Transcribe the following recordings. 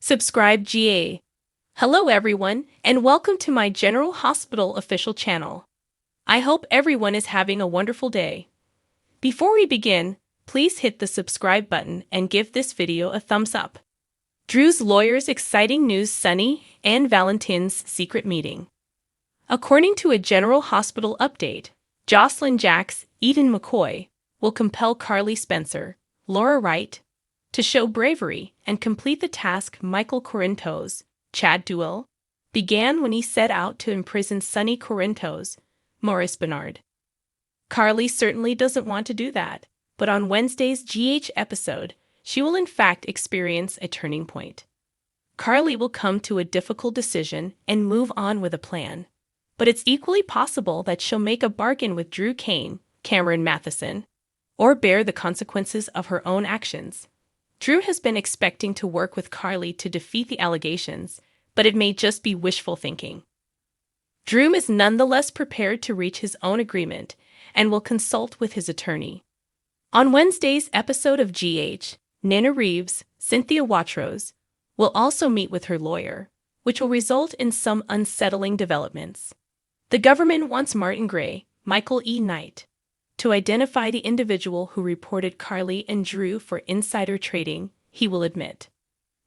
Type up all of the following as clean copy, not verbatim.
Subscribe GA. Hello everyone, and welcome to my General Hospital official channel. I hope everyone is having a wonderful day. Before we begin, please hit the subscribe button and give this video a thumbs up. Drew's lawyer's exciting news: Sonny and Valentin's secret meeting. According to a General Hospital update, Jocelyn Jacks, Eden McCoy, will compel Carly Spencer, Laura Wright, to show bravery and complete the task Michael Corinto's Chad Duell began when he set out to imprison Sonny Corinto's Maurice Bernard. Carly certainly doesn't want to do that, but on Wednesday's GH episode, she will in fact experience a turning point. Carly will come to a difficult decision and move on with a plan, but it's equally possible that she'll make a bargain with Drew Kane, Cameron Matheson, or bear the consequences of her own actions. Drew has been expecting to work with Carly to defeat the allegations, but it may just be wishful thinking. Drew is nonetheless prepared to reach his own agreement and will consult with his attorney. On Wednesday's episode of GH, Nina Reeves, Cynthia Watrous, will also meet with her lawyer, which will result in some unsettling developments. The government wants Martin Gray, Michael E. Knight, to identify the individual who reported Carly and Drew for insider trading, he will admit.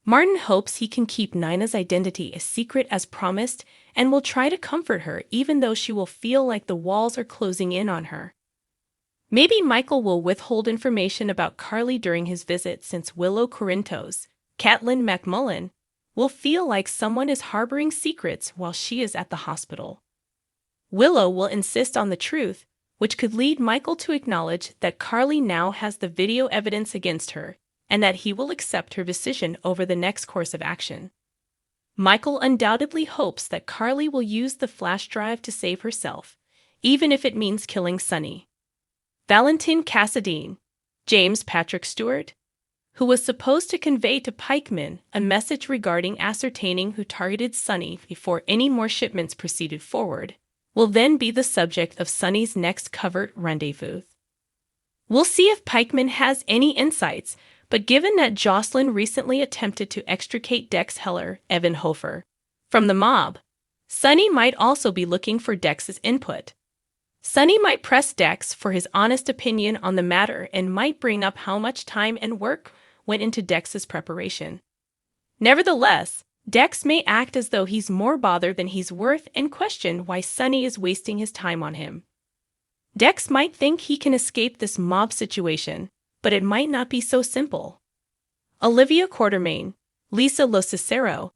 Martin hopes he can keep Nina's identity a secret as promised and will try to comfort her even though she will feel like the walls are closing in on her. Maybe Michael will withhold information about Carly during his visit since Willow Corinto's Caitlin McMullen will feel like someone is harboring secrets while she is at the hospital. Willow will insist on the truth, which could lead Michael to acknowledge that Carly now has the video evidence against her and that he will accept her decision over the next course of action. Michael undoubtedly hopes that Carly will use the flash drive to save herself, even if it means killing Sonny. Valentin Cassadine, James Patrick Stewart, who was supposed to convey to Pikeman a message regarding ascertaining who targeted Sonny before any more shipments proceeded forward, will then be the subject of Sonny's next covert rendezvous. We'll see if Pikeman has any insights, but given that Jocelyn recently attempted to extricate Dex Heller, Evan Hofer, from the mob, Sonny might also be looking for Dex's input. Sonny might press Dex for his honest opinion on the matter and might bring up how much time and work went into Dex's preparation. Nevertheless, Dex may act as though he's more bothered than he's worth and question why Sonny is wasting his time on him. Dex might think he can escape this mob situation, but it might not be so simple. Olivia Quartermaine, Lisa Locicero,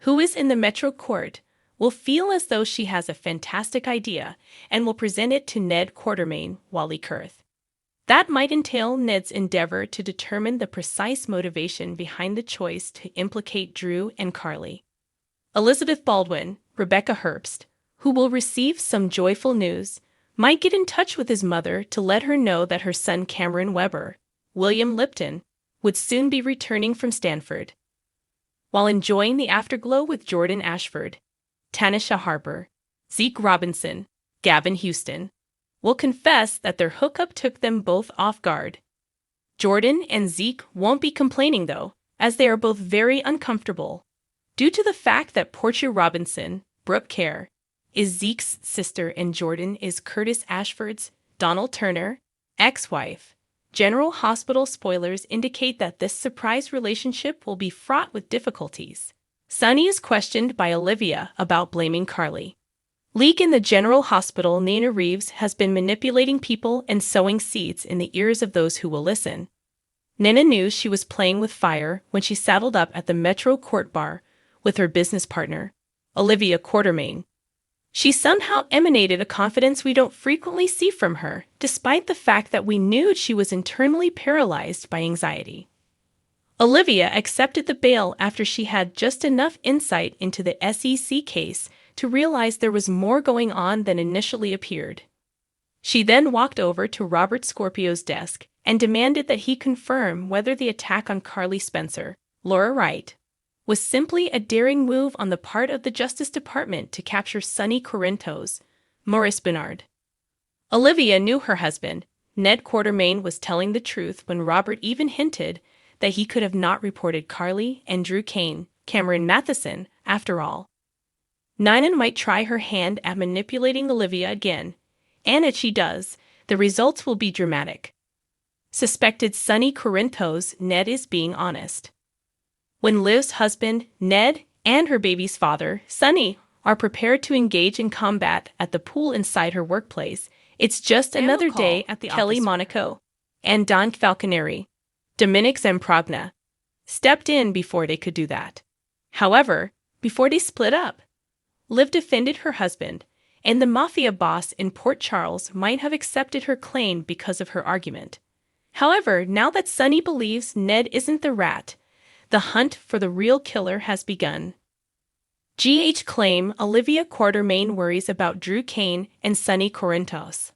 who is in the Metro Court, will feel as though she has a fantastic idea and will present it to Ned Quartermaine, Wally Kurth. That might entail Ned's endeavor to determine the precise motivation behind the choice to implicate Drew and Carly. Elizabeth Baldwin, Rebecca Herbst, who will receive some joyful news, might get in touch with his mother to let her know that her son Cameron Weber, William Lipton, would soon be returning from Stanford. While enjoying the afterglow with Jordan Ashford, Tanisha Harper, Zeke Robinson, Gavin Houston, will confess that their hookup took them both off guard. Jordan and Zeke won't be complaining though, as they are both very uncomfortable, due to the fact that Portia Robinson, Brooke Kerr, is Zeke's sister and Jordan is Curtis Ashford's, Donald Turner, ex-wife. General Hospital spoilers indicate that this surprise relationship will be fraught with difficulties. Sonny is questioned by Olivia about blaming Carly. Leak in the General Hospital: Nina Reeves has been manipulating people and sowing seeds in the ears of those who will listen. Nina knew she was playing with fire when she saddled up at the Metro Court bar with her business partner, Olivia Quartermaine. She somehow emanated a confidence we don't frequently see from her, despite the fact that we knew she was internally paralyzed by anxiety. Olivia accepted the bail after she had just enough insight into the SEC case to realize there was more going on than initially appeared. She then walked over to Robert Scorpio's desk and demanded that he confirm whether the attack on Carly Spencer, Laura Wright, was simply a daring move on the part of the Justice Department to capture Sonny Corinto's Maurice Bernard. Olivia knew her husband, Ned Quartermaine, was telling the truth when Robert even hinted that he could have not reported Carly and Drew Kane Cameron Matheson, after all. Nina might try her hand at manipulating Olivia again, and if she does, the results will be dramatic. Suspected Sonny Corinthos, Ned is being honest. When Liv's husband, Ned, and her baby's father, Sonny, are prepared to engage in combat at the pool inside her workplace, it's just another day at the Kelly Monaco and Don Falconeri, Dominic Zamprogna, stepped in before they could do that. However, before they split up, Liv defended her husband, and the mafia boss in Port Charles might have accepted her claim because of her argument. However, now that Sonny believes Ned isn't the rat, the hunt for the real killer has begun. GH claim Olivia Quartermain worries about Drew Kane and Sonny Corinthos.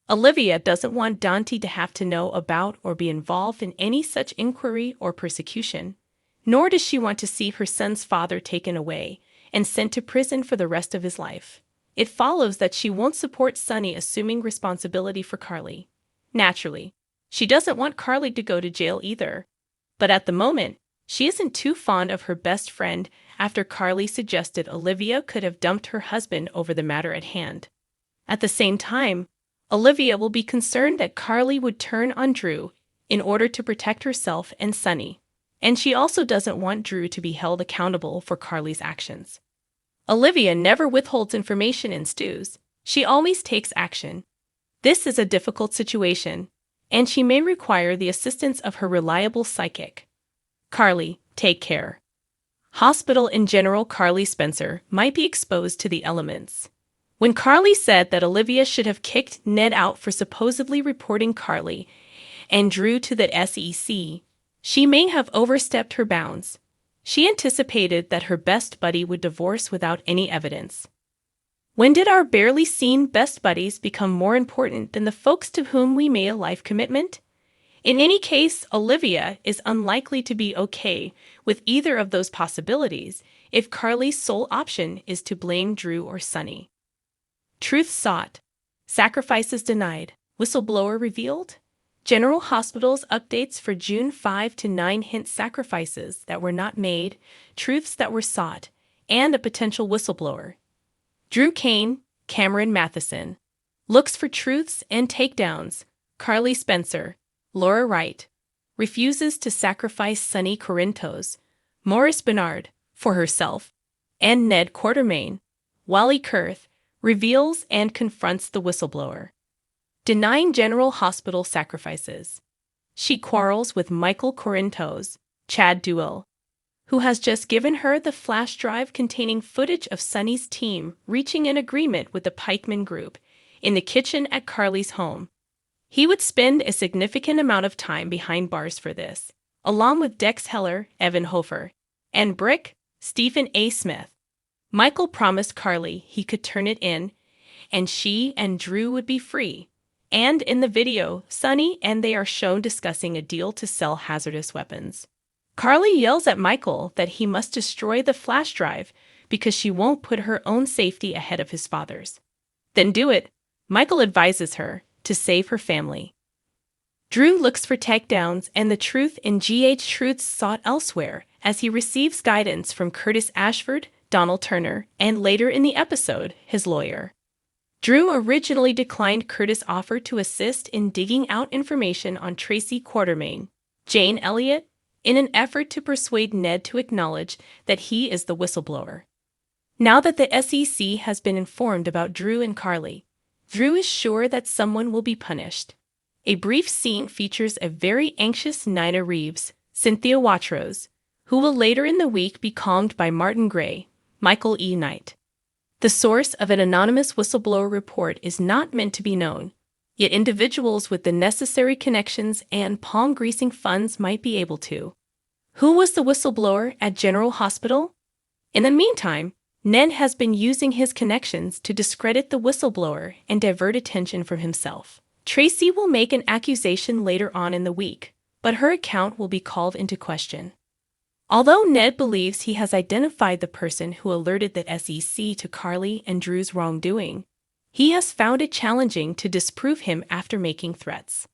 Olivia doesn't want Dante to have to know about or be involved in any such inquiry or persecution, nor does she want to see her son's father taken away and sent to prison for the rest of his life. It follows that she won't support Sonny assuming responsibility for Carly. Naturally, she doesn't want Carly to go to jail either. But at the moment, she isn't too fond of her best friend after Carly suggested Olivia could have dumped her husband over the matter at hand. At the same time, Olivia will be concerned that Carly would turn on Drew in order to protect herself and Sonny, and she also doesn't want Drew to be held accountable for Carly's actions. Olivia never withholds information in stews. She always takes action. This is a difficult situation, and she may require the assistance of her reliable psychic. Carly, take care. Hospital in General Carly Spencer might be exposed to the elements. When Carly said that Olivia should have kicked Ned out for supposedly reporting Carly and Drew to the SEC, she may have overstepped her bounds. She anticipated that her best buddy would divorce without any evidence. When did our barely seen best buddies become more important than the folks to whom we made a life commitment? In any case, Olivia is unlikely to be okay with either of those possibilities if Carly's sole option is to blame Drew or Sonny. Truth sought. Sacrifices denied. Whistleblower revealed. General Hospital's updates for June 5 to 9 hint sacrifices that were not made, truths that were sought, and a potential whistleblower. Drew Kane, Cameron Matheson. Looks for truths and takedowns. Carly Spencer. Laura Wright. Refuses to sacrifice Sonny Corinthos. Maurice Bernard, for herself. And Ned Quartermain. Wally Kurth. Reveals and confronts the whistleblower. Denying General Hospital sacrifices. She quarrels with Michael Corinthos, Chad Duell, who has just given her the flash drive containing footage of Sonny's team reaching an agreement with the Pikeman Group in the kitchen at Carly's home. He would spend a significant amount of time behind bars for this, along with Dex Heller, Evan Hofer, and Brick, Stephen A. Smith. Michael promised Carly he could turn it in, and she and Drew would be free. And in the video, Sonny and they are shown discussing a deal to sell hazardous weapons. Carly yells at Michael that he must destroy the flash drive because she won't put her own safety ahead of his father's. Then do it, Michael advises her, to save her family. Drew looks for takedowns and the truth in GH truths sought elsewhere as he receives guidance from Curtis Ashford, Donald Turner, and later in the episode, his lawyer. Drew originally declined Curtis' offer to assist in digging out information on Tracy Quartermain, Jane Elliott, in an effort to persuade Ned to acknowledge that he is the whistleblower. Now that the SEC has been informed about Drew and Carly, Drew is sure that someone will be punished. A brief scene features a very anxious Nina Reeves, Cynthia Watrous, who will later in the week be calmed by Martin Gray, Michael E. Knight. The source of an anonymous whistleblower report is not meant to be known, yet individuals with the necessary connections and palm-greasing funds might be able to. Who was the whistleblower at General Hospital? In the meantime, Ned has been using his connections to discredit the whistleblower and divert attention from himself. Tracy will make an accusation later on in the week, but her account will be called into question. Although Ned believes he has identified the person who alerted the SEC to Carly and Drew's wrongdoing, he has found it challenging to disprove him after making threats.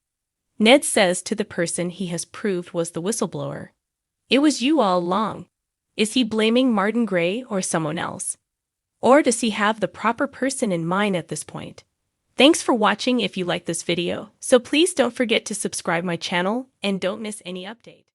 Ned says to the person he has proved was the whistleblower, "It was you all along. Is he blaming Martin Gray or someone else? Or does he have the proper person in mind at this point? Thanks for watching if you like this video, so please don't forget to subscribe my channel and don't miss any update.